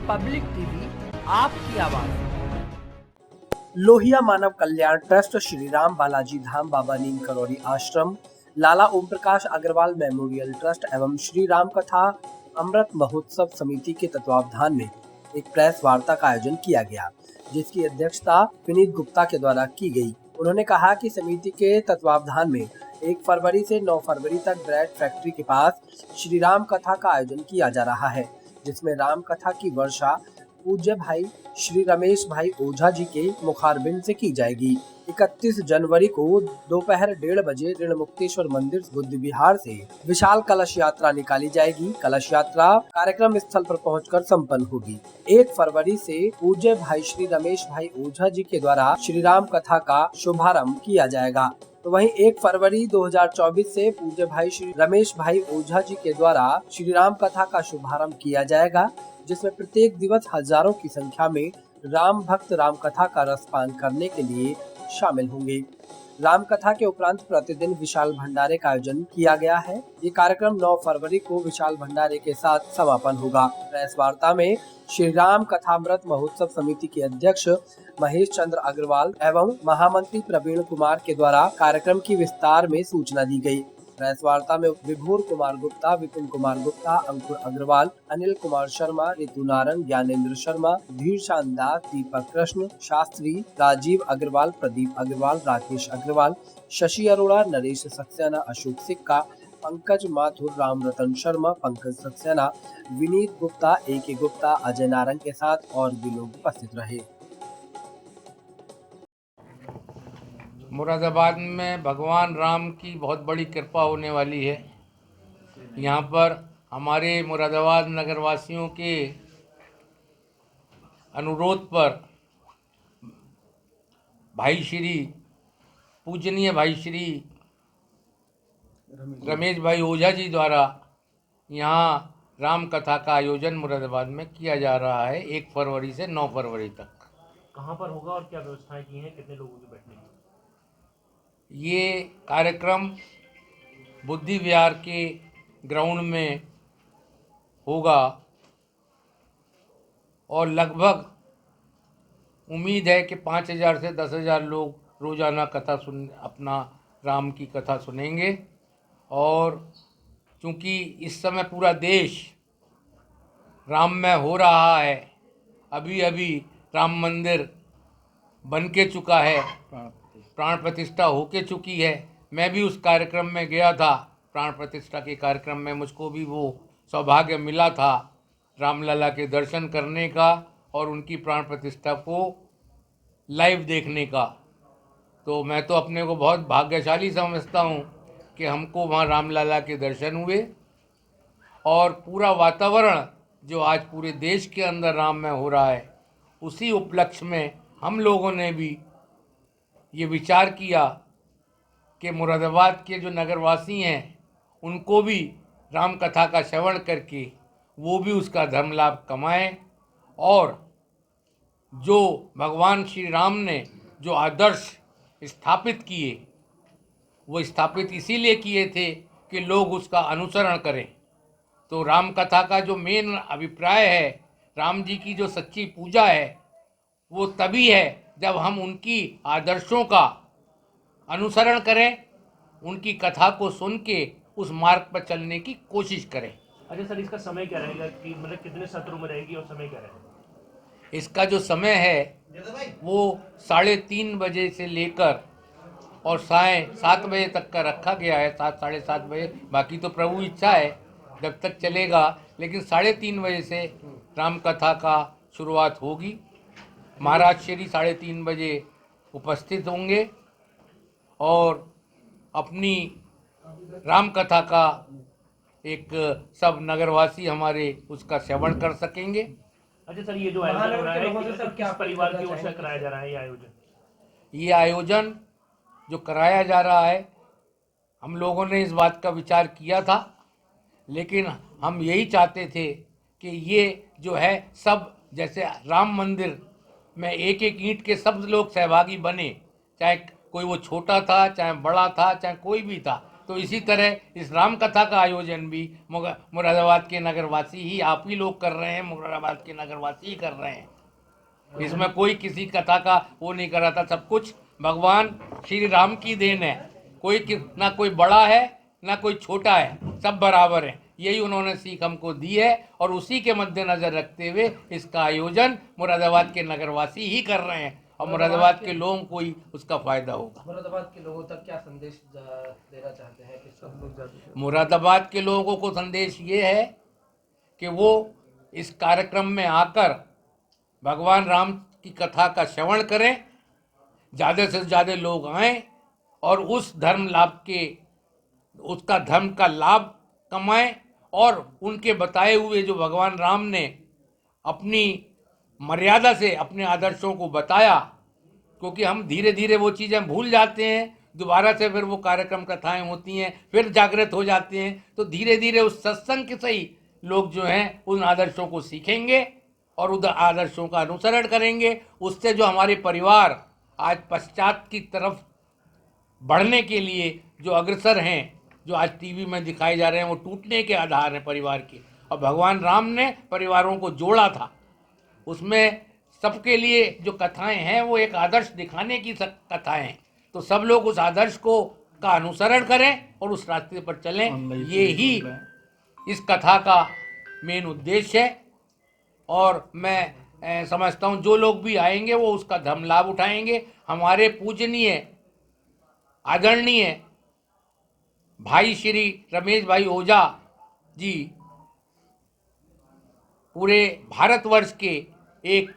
Public TV, आपकी आवाज। लोहिया मानव कल्याण trust, Shri Ram Balaji Dham बाबा नीम करौरी आश्रम, लाला ओम प्रकाश अग्रवाल मेमोरियल ट्रस्ट एवं श्री राम कथा अमृत महोत्सव समिति के तत्वावधान में एक प्रेस वार्ता का आयोजन किया गया, जिसकी अध्यक्षता विनीत गुप्ता के द्वारा की गई। उन्होंने कहा कि समिति के तत्वावधान में 1 फरवरी से 9 फरवरी तक ब्रेड फैक्ट्री के पास श्री राम कथा का आयोजन किया जा रहा है, जिसमें राम कथा की वर्षा पूज्य भाई श्री रमेश भाई ओझा जी के मुखारबिंद से की जाएगी। 31 जनवरी को दोपहर 1:30 बजे ऋण मुक्तेश्वर मंदिर बुद्ध विहार से विशाल कलश यात्रा निकाली जाएगी। कलश यात्रा कार्यक्रम स्थल पर पहुंचकर संपन्न होगी। 1 फरवरी से पूज्य भाई श्री रमेश भाई ओझा जी के द्वारा श्री राम कथा का शुभारंभ किया जाएगा। तो वहीं 1 फरवरी 2024 से पूज्य भाई श्री रमेश भाई ओझा जी के द्वारा श्री राम कथा का शुभारंभ किया जाएगा, जिसमें प्रत्येक दिवस हजारों की संख्या में राम भक्त राम कथा का रसपान करने के लिए शामिल होंगे। राम कथा के उपरांत प्रतिदिन विशाल भंडारे का आयोजन किया गया है। ये कार्यक्रम 9 फरवरी को विशाल भंडारे के साथ समापन होगा। प्रेस वार्ता में श्री राम कथामृत महोत्सव समिति के अध्यक्ष महेश चंद्र अग्रवाल एवं महामंत्री प्रवीण कुमार के द्वारा कार्यक्रम की विस्तार में सूचना दी गई। प्रेस वार्ता में विभोर कुमार गुप्ता, विपिन कुमार गुप्ता, अंकुर अग्रवाल, अनिल कुमार शर्मा, ऋतु नारंग, ज्ञानेंद्र शर्मा, धीर शानदास, दीपक कृष्ण शास्त्री, राजीव अग्रवाल, प्रदीप अग्रवाल, राकेश अग्रवाल, शशि अरोड़ा, नरेश सक्सेना, अशोक सिक्का, पंकज माथुर, राम रतन शर्मा, पंकज सक्सेना, विनीत गुप्ता, AK गुप्ता, अजय नारंग के साथ और भी लोग उपस्थित रहे। मुरादाबाद में भगवान राम की बहुत बड़ी कृपा होने वाली है। यहाँ पर हमारे मुरादाबाद नगरवासियों के अनुरोध पर पूजनीय भाई श्री रमेश भाई ओझा जी द्वारा यहाँ राम कथा का आयोजन मुरादाबाद में किया जा रहा है 1 फरवरी से 9 फरवरी तक। कहाँ पर होगा और क्या व्यवस्थाएं की हैं, कितने लोगों की बैठने की? ये कार्यक्रम बुद्धि विहार के ग्राउंड में होगा और लगभग उम्मीद है कि 5,000 से 10,000 लोग रोज़ाना अपना राम की कथा सुनेंगे। और चूँकि इस समय पूरा देश राममय हो रहा है, अभी अभी राम मंदिर बन के चुका है, प्राण प्रतिष्ठा होके चुकी है। मैं भी उस कार्यक्रम में गया था। प्राण प्रतिष्ठा के कार्यक्रम में मुझको भी वो सौभाग्य मिला था रामलला के दर्शन करने का और उनकी प्राण प्रतिष्ठा को लाइव देखने का। तो मैं तो अपने को बहुत भाग्यशाली समझता हूँ कि हमको वहाँ रामलला के दर्शन हुए और पूरा वातावरण जो आज पूरे देश के अंदर राम में हो रहा है, उसी उपलक्ष्य में हम लोगों ने भी ये विचार किया कि मुरादाबाद के जो नगरवासी हैं उनको भी राम कथा का श्रवण करके वो भी उसका धर्म लाभ कमाएं और जो भगवान श्री राम ने जो आदर्श स्थापित किए, वो स्थापित इसीलिए किए थे कि लोग उसका अनुसरण करें। तो राम कथा का जो मेन अभिप्राय है, राम जी की जो सच्ची पूजा है, वो तभी है जब हम उनकी आदर्शों का अनुसरण करें, उनकी कथा को सुन के उस मार्ग पर चलने की कोशिश करें। अच्छा सर, इसका समय क्या रहेगा कि मतलब कितने सत्रों में रहेगी और समय क्या रहेगा? इसका जो समय है वो 3:30 बजे से लेकर और साय 7 बजे तक का रखा गया है। 7 साढ़े 7 बजे, बाकी तो प्रभु इच्छा है जब तक चलेगा, लेकिन 3:30 बजे से राम कथा का शुरुआत होगी। महाराज श्री 3:30 बजे उपस्थित होंगे और अपनी राम कथा का एक सब नगरवासी हमारे उसका श्रवण कर सकेंगे। अच्छा सर, ये जो आयोजन हो रहा है किस परिवार की ओर से कराया जा रहा है? ये आयोजन जो कराया जा रहा है, हम लोगों ने इस बात का विचार किया था, लेकिन हम यही चाहते थे कि ये जो है सब जैसे राम मंदिर में एक एक ईंट के सब लोग सहभागी बने, चाहे कोई वो छोटा था, चाहे बड़ा था, चाहे कोई भी था, तो इसी तरह इस राम कथा का आयोजन भी मुरादाबाद के नगरवासी ही, आप ही लोग कर रहे हैं, मुरादाबाद के नगरवासी ही कर रहे हैं। इसमें कोई किसी कथा का वो नहीं कर रहा था, सब कुछ भगवान श्री राम की देन है। ना कोई बड़ा है ना कोई छोटा है, सब बराबर है। यही उन्होंने सीख हमको दी है और उसी के मद्देनजर रखते हुए इसका आयोजन मुरादाबाद के नगरवासी ही कर रहे हैं और मुरादाबाद के लोगों को ही उसका फायदा होगा। मुरादाबाद के लोगों तक क्या संदेश देना चाहते हैं कि सब लोग जाते हैं? मुरादाबाद के लोगों को संदेश ये है कि वो इस कार्यक्रम में आकर भगवान राम की कथा का श्रवण करें, ज़्यादा से ज़्यादा लोग आएं और उस उसका धर्म का लाभ कमाएं और उनके बताए हुए जो भगवान राम ने अपनी मर्यादा से अपने आदर्शों को बताया, क्योंकि हम धीरे धीरे वो चीज़ें भूल जाते हैं, दोबारा से फिर वो कार्यक्रम कथाएं होती हैं, फिर जागृत हो जाते हैं, तो धीरे धीरे उस सत्संग के सही लोग जो हैं उन आदर्शों को सीखेंगे और उन आदर्शों का अनुसरण करेंगे। उससे जो हमारे परिवार आज पश्चात की तरफ बढ़ने के लिए जो अग्रसर हैं, जो आज टीवी में दिखाए जा रहे हैं, वो टूटने के आधार हैं परिवार के। और भगवान राम ने परिवारों को जोड़ा था, उसमें सबके लिए जो कथाएं हैं वो एक आदर्श दिखाने की कथाएं हैं। तो सब लोग उस आदर्श का अनुसरण करें और उस रास्ते पर चलें, ये ही इस कथा का मेन उद्देश्य है। और मैं समझता हूँ जो लोग भी आएंगे वो उसका धर्म लाभ उठाएंगे। हमारे पूजनीय आदरणीय भाई श्री रमेश भाई ओझा जी पूरे भारतवर्ष के एक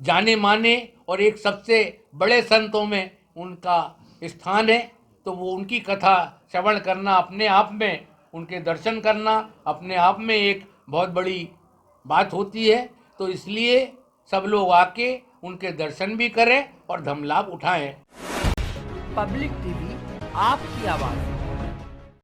जाने माने और एक सबसे बड़े संतों में उनका स्थान है। तो वो उनकी कथा श्रवण करना अपने आप में, उनके दर्शन करना अपने आप में एक बहुत बड़ी बात होती है। तो इसलिए सब लोग आके उनके दर्शन भी करें और धर्म लाभ उठाएं। पब्लिक टीवी आपकी आवाज़।